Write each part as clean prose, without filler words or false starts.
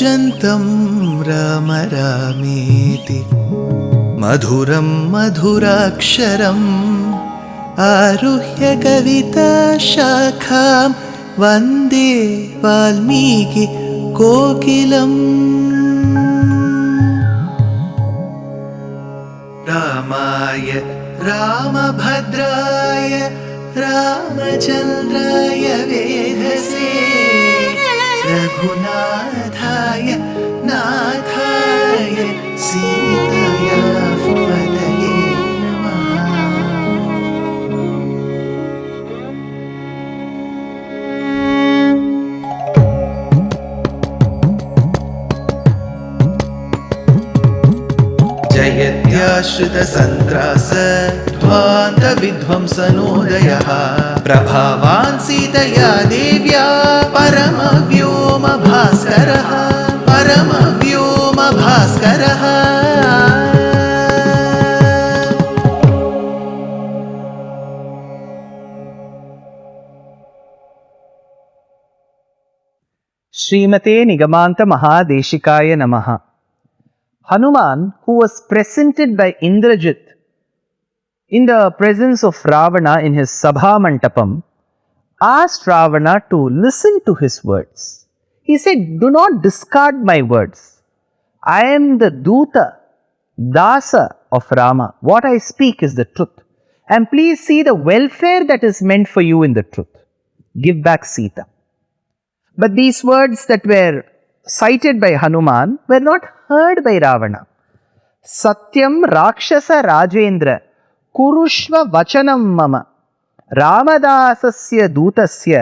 कूजन्तं राम रामेति मधुरं मधुराक्षरम् आरुह्य कविताशाखां वन्दे वाल्मीकि कोकिलम्। रामाय रामभद्राय रामचन्द्राय वेधसे रघुनाथाय नाथाय सीताया पतये नमः। जयत्याश्रितसन्त्रास ध्वान्तविध्वंसनोदयः प्रभावान् सीतया देव्या परमव्योमभास्करः परमव्योमभास्करः। Srimate Nigamanta Mahadeshikaya Namaha. Hanuman, who was presented by Indrajit in the presence of Ravana in his Sabha Mantapam, asked Ravana to listen to his words. He said, "Do not discard my words. I am the Duta, Dasa of Rama. What I speak is the truth. And please see the welfare that is meant for you in the truth. Give back Seeta." But these words that were cited by Hanuman were not heard by Ravana. Satyam Rakshasa Rajendra Kurushva Vachanam Mama Ramadasasya Dutasya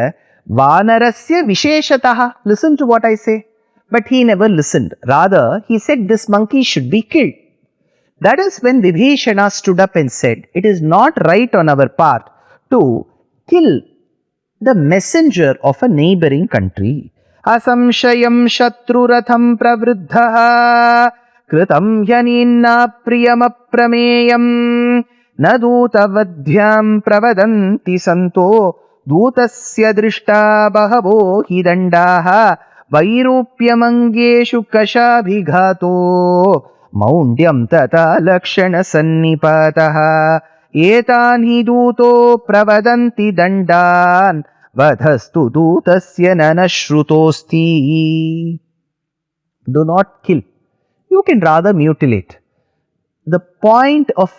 Vanarasya Visheshataha. Listen to what I say. But he never listened. Rather, he said this monkey should be killed. That is when Vibhishana stood up and said, "It is not right on our part to kill the messenger of a neighboring country. Asamshayam shatruratham pravruddhaha kritam hyaninna priyamaprameyam nadutavadhyam pravadanti santo dutasya drishta bahavo hidandaha vairupyamangeshu kashabhighato maundyam tata lakshana sannipataha etan hi duto pravadanti dandan vadhastu dutasya nanashrutosti." Do not kill. You can rather mutilate. The point of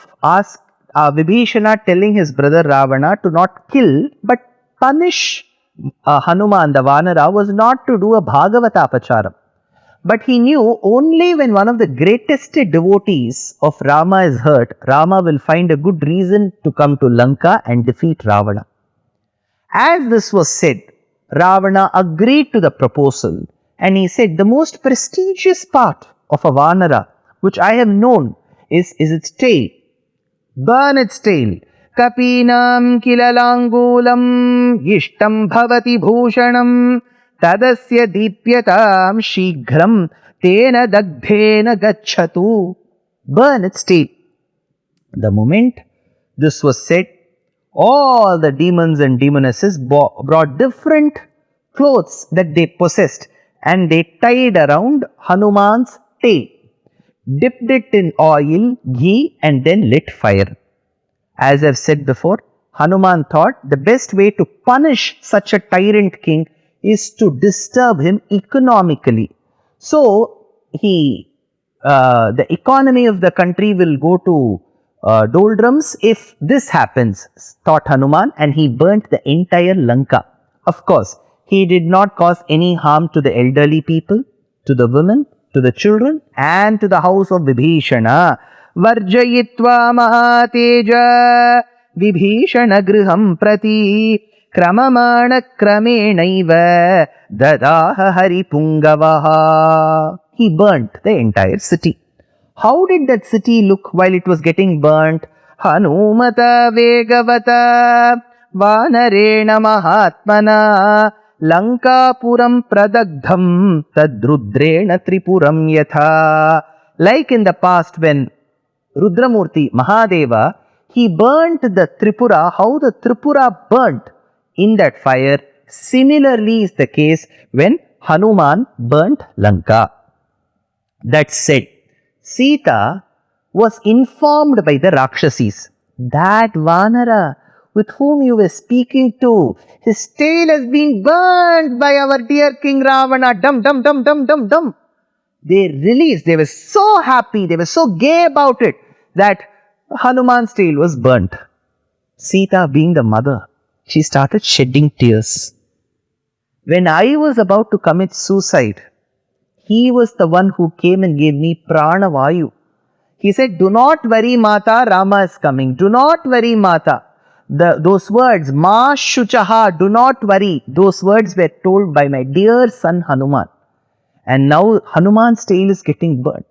Vibhishana telling his brother Ravana to not kill but punish Hanuman the Vanara was not to do a Bhagavata Apacharam. But he knew only when one of the greatest devotees of Rama is hurt, Rama will find a good reason to come to Lanka and defeat Ravana. As this was said, Ravana agreed to the proposal and he said, "The most prestigious part of a Vanara which I have known is its tail. Burn its tail. Kapinam kilalangulam yishtam bhavati bhushanam tadasya deepyatam shighram tena dagdhena gacchatu." Burn its tail. The moment this was said, all the demons and demonesses brought different clothes that they possessed and they tied around Hanuman's tail, dipped it in oil, ghee and then lit fire. As I've said before, Hanuman thought the best way to punish such a tyrant king is to disturb him economically. So, the economy of the country will go to doldrums if this happens, thought Hanuman, and he burnt the entire Lanka. Of course, he did not cause any harm to the elderly people, to the women, to the children, and to the house of Vibhishana. Varjayitva mahateja Vibhishana griham prati kramamana kramenaiva dadaha haripungavaha. He burnt the entire city. How did that city look while it was getting burnt? Hanumata vegavata vanarena mahatmana Lankapuram pradagdham tadrudrena tripuram yatha. Like in the past when Rudramurti Mahadeva, he burnt the Tripura, how the Tripura burnt in that fire. Similarly is the case when Hanuman burnt Lanka. That said, Sita was informed by the Rakshasis that Vanara with whom you were speaking to, his tail has been burnt by our dear King Ravana. Dum, dum, dum, dum, dum, dum. They released, they were so happy, they were so gay about it that Hanuman's tail was burnt. Sita, being the mother, she started shedding tears. When I was about to commit suicide, he was the one who came and gave me pranavayu. He said, "Do not worry, Mata, Rama is coming. Do not worry, Mata." Those words, Ma Shuchaha, do not worry, those words were told by my dear son Hanuman. And now Hanuman's tail is getting burnt.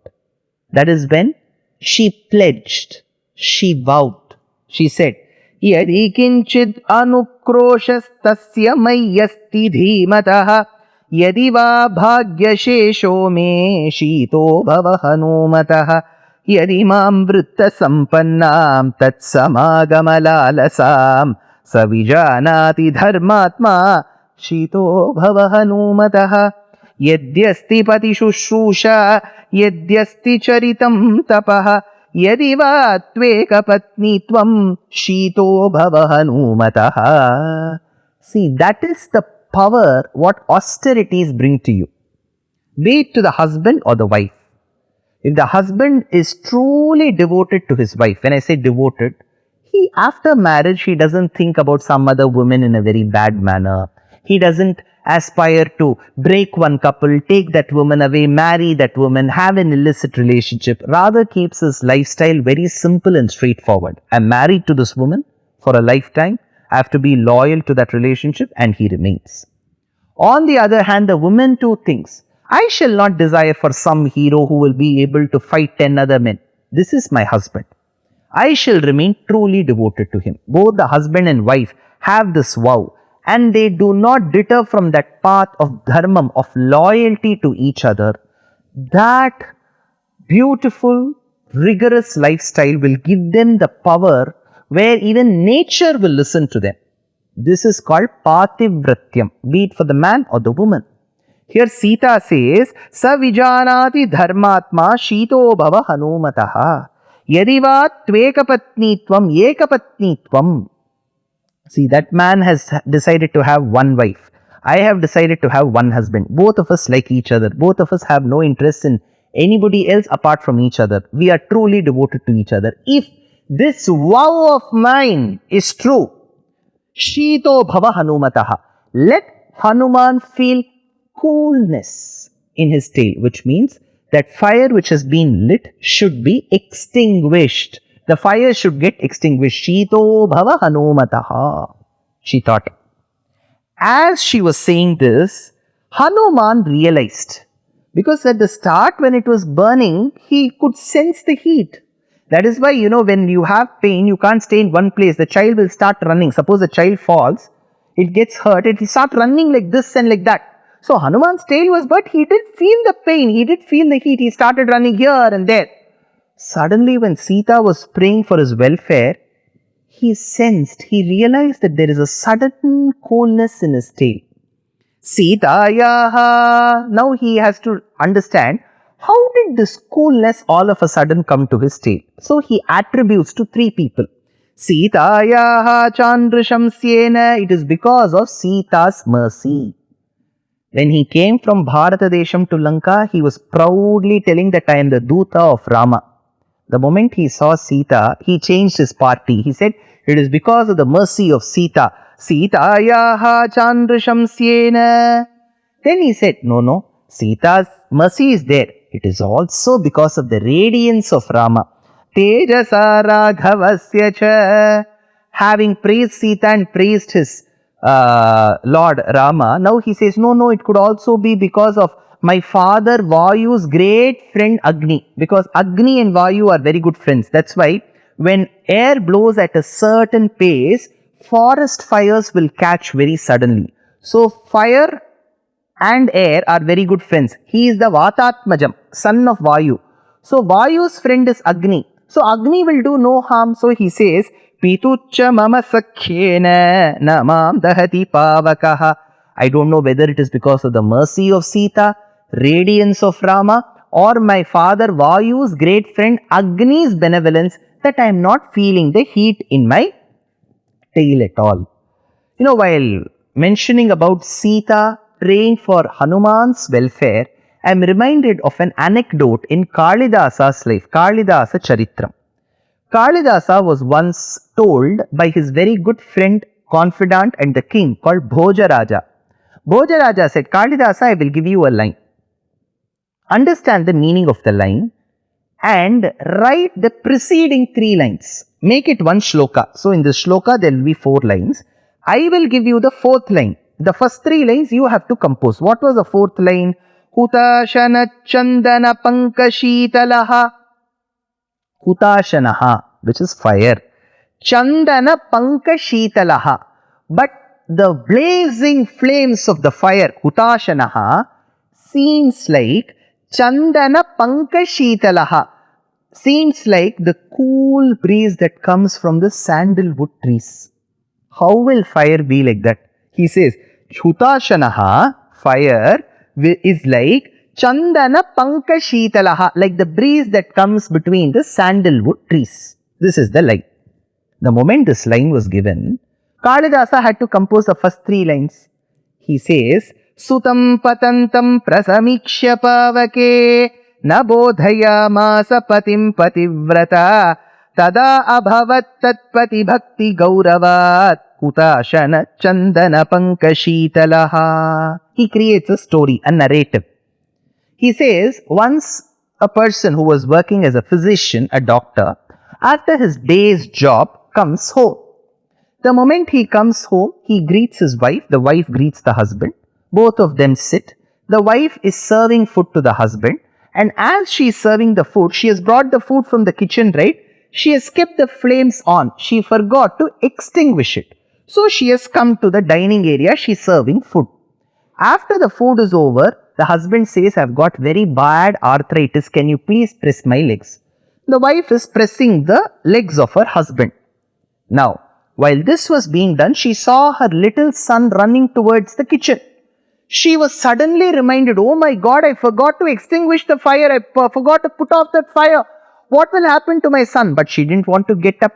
That is when she pledged, she vowed. She said, Yadi kinchid anukroshastasya mayasti dhimataha yadi va bhagyashesho me shito bhava hanumataha yadi mam vritta sampannam tat samagamalasam savijanati dharmatma shito bhava hanumataha यद्यस्ति पतिशुश्रूषा यद्यस्ति चरितं तपः यदि वा त्वेकपत्नीत्वं शीतो भव हनुमतः. See, that is the power what austerities bring to you, be it to the husband or the wife. If the husband is truly devoted to his wife, when I say devoted, he after marriage he doesn't think about some other woman in a very bad manner. He doesn't aspire to break one couple, take that woman away, marry that woman, have an illicit relationship. Rather keeps his lifestyle very simple and straightforward. I'm married to this woman for a lifetime. I have to be loyal to that relationship, and he remains. On the other hand, the woman too thinks, I shall not desire for some hero who will be able to fight 10 other men. This is my husband. I shall remain truly devoted to him. Both the husband and wife have this vow, and they do not deter from that path of dharmam, of loyalty to each other. That beautiful, rigorous lifestyle will give them the power where even nature will listen to them. This is called pativratyam, be it for the man or the woman. Here Sita says, Savijanati dharmatma shito bhava hanumataha yadiva tvekapatnitvam ekapatnitvam. See, that man has decided to have one wife. I have decided to have one husband. Both of us like each other. Both of us have no interest in anybody else apart from each other. We are truly devoted to each other. If this vow of mine is true, Shito Bhava Hanumataha, let Hanuman feel coolness in his tail, which means that fire which has been lit should be extinguished. The fire should get extinguished. Shito Bhava Hanumataha, she thought. As she was saying this, Hanuman realized, because at the start when it was burning, he could sense the heat. That is why, when you have pain, you can't stay in one place. The child will start running. Suppose the child falls, it gets hurt, it will start running like this and like that. So Hanuman's tail was burnt. He did feel the pain, he did feel the heat. He started running here and there. Suddenly, when Sita was praying for his welfare, he realized that there is a sudden coolness in his tail. Sitayaha. Now he has to understand, how did this coolness all of a sudden come to his tail? So he attributes to three people. Sitayaha chandrishamsyena. It is because of Sita's mercy. When he came from Bharatadesham to Lanka, he was proudly telling that I am the Duta of Rama. The moment he saw Sita, he changed his party. He said, it is because of the mercy of Sita. Sitayaha chandrishamsyena. Then he said, no, Sita's mercy is there. It is also because of the radiance of Rama. Tejasa raghavasya cha. Having praised Sita and praised his Lord Rama, now he says, no, it could also be because of my father Vayu's great friend Agni, because Agni and Vayu are very good friends. That's why when air blows at a certain pace, forest fires will catch very suddenly. So fire and air are very good friends. He is the Vatatmajam, son of Vayu. So Vayu's friend is Agni. So Agni will do no harm. So he says, Pitucha mama sakhyena namam dahati pavakaha. I don't know whether it is because of the mercy of Sita, radiance of Rama, or my father Vayu's great friend Agni's benevolence that I am not feeling the heat in my tail at all. While mentioning about Sita praying for Hanuman's welfare, I am reminded of an anecdote in Kalidasa's life, Kalidasa Charitram. Kalidasa was once told by his very good friend, confidant and the king called Bhojaraja. Bhojaraja said, Kalidasa, I will give you a line. Understand the meaning of the line and write the preceding 3 lines. Make it one shloka. So in this shloka there will be 4 lines. I will give you the 4th line. The first 3 lines you have to compose. What was the 4th line? Hutashana chandana pankashitalaha. Hutashanaha, which is fire. Chandana pankashitalaha. But the blazing flames of the fire, Hutashanaha, seems like Chandana pankashitalaha. Seems like the cool breeze that comes from the sandalwood trees. How will fire be like that? He says, Hutashanaha, fire, is like Chandana pankashitalaha, like the breeze that comes between the sandalwood trees. This is the line. The moment this line was given, Kalidasa had to compose the first 3 lines. He says, Sutam patantam prasamikshya pavake na bodhayamasa patim pativrata tada abhavat tatpati bhakti gauravat hutashana chandana pankashitalaha. He creates a story, a narrative. He says, once a person who was working as a physician, a doctor, after his day's job comes home. The moment he comes home, he greets his wife, the wife greets the husband. Both of them sit. The wife is serving food to the husband, and as she is serving the food, she has brought the food from the kitchen, right? She has kept the flames on. She forgot to extinguish it. So she has come to the dining area, she is serving food. After the food is over, the husband says, I've got very bad arthritis, can you please press my legs? The wife is pressing the legs of her husband. Now, while this was being done, she saw her little son running towards the kitchen. She was suddenly reminded, oh my God, I forgot to extinguish the fire. I forgot to put off that fire. What will happen to my son? But she didn't want to get up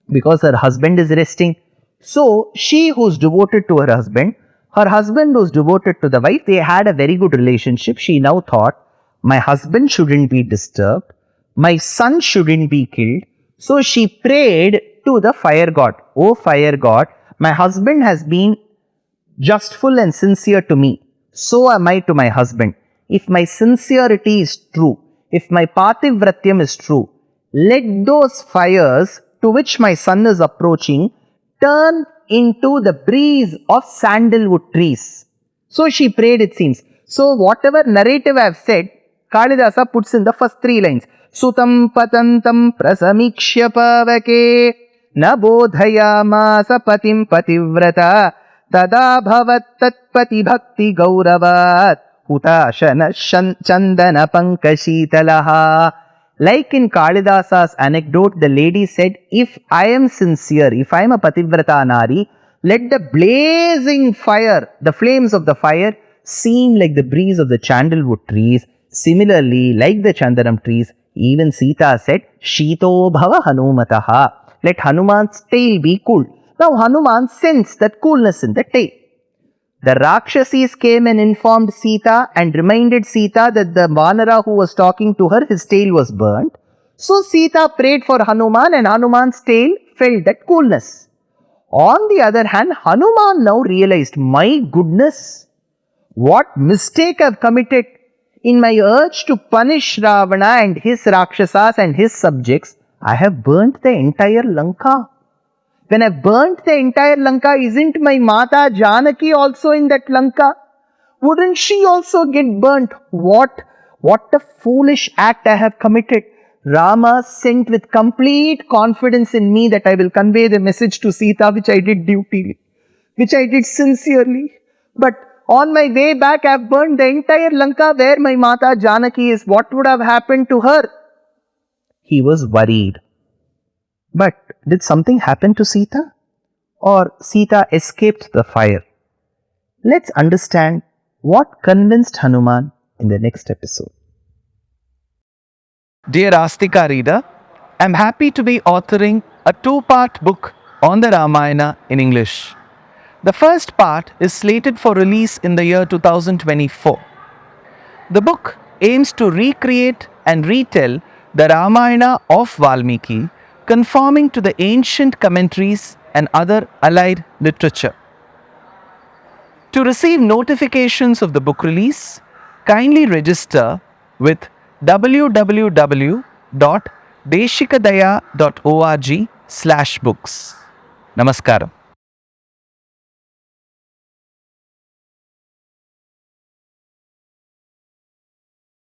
because her husband is resting. So, she who's devoted to her husband who's devoted to the wife, they had a very good relationship. She now thought, my husband shouldn't be disturbed. My son shouldn't be killed. So, she prayed to the fire god. Oh fire god, my husband has been justful and sincere to me. So am I to my husband. If my sincerity is true, if my pativratyam is true, let those fires to which my son is approaching turn into the breeze of sandalwood trees. So she prayed, it seems. So whatever narrative I have said, Kalidasa puts in the first 3 lines. Sutam patantam prasamikshya pavake na bodhayamasa patim pativrata tada bhavat tatpati bhakti gauravat hutashana chandana pankashitalaha. Like in Kalidasa's anecdote, the lady said, if I am sincere, if I am a pativrata nari, let the blazing fire, the flames of the fire, seem like the breeze of the sandalwood trees. Similarly, like the chandaram trees, even Seeta said, Shito bhava Hanumataha. Let Hanuman's tail be cool. Now Hanuman sensed that coolness in the tail. The Rakshasis came and informed Seeta and reminded Seeta that the Vanara who was talking to her, his tail was burnt. So Seeta prayed for Hanuman and Hanuman's tail felt that coolness. On the other hand, Hanuman now realized, my goodness, what mistake I have committed. In my urge to punish Ravana and his Rakshasas and his subjects, I have burnt the entire Lanka. When I burnt the entire Lanka, isn't my Mata Janaki also in that Lanka? Wouldn't she also get burnt? What a foolish act I have committed. Rama sent with complete confidence in me that I will convey the message to Sita, which I did dutifully, which I did sincerely. But on my way back, I have burned the entire Lanka where my Mata Janaki is. What would have happened to her? He was worried. But did something happen to Sita? Or Sita escaped the fire? Let's understand what convinced Hanuman in the next episode. Dear Astika reader, I'm happy to be authoring a two-part book on the Ramayana in English. The first part is slated for release in the year 2024. The book aims to recreate and retell the Ramayana of Valmiki, conforming to the ancient commentaries and other allied literature. To receive notifications of the book release, kindly register with www.deshikadaya.org/books. Namaskaram.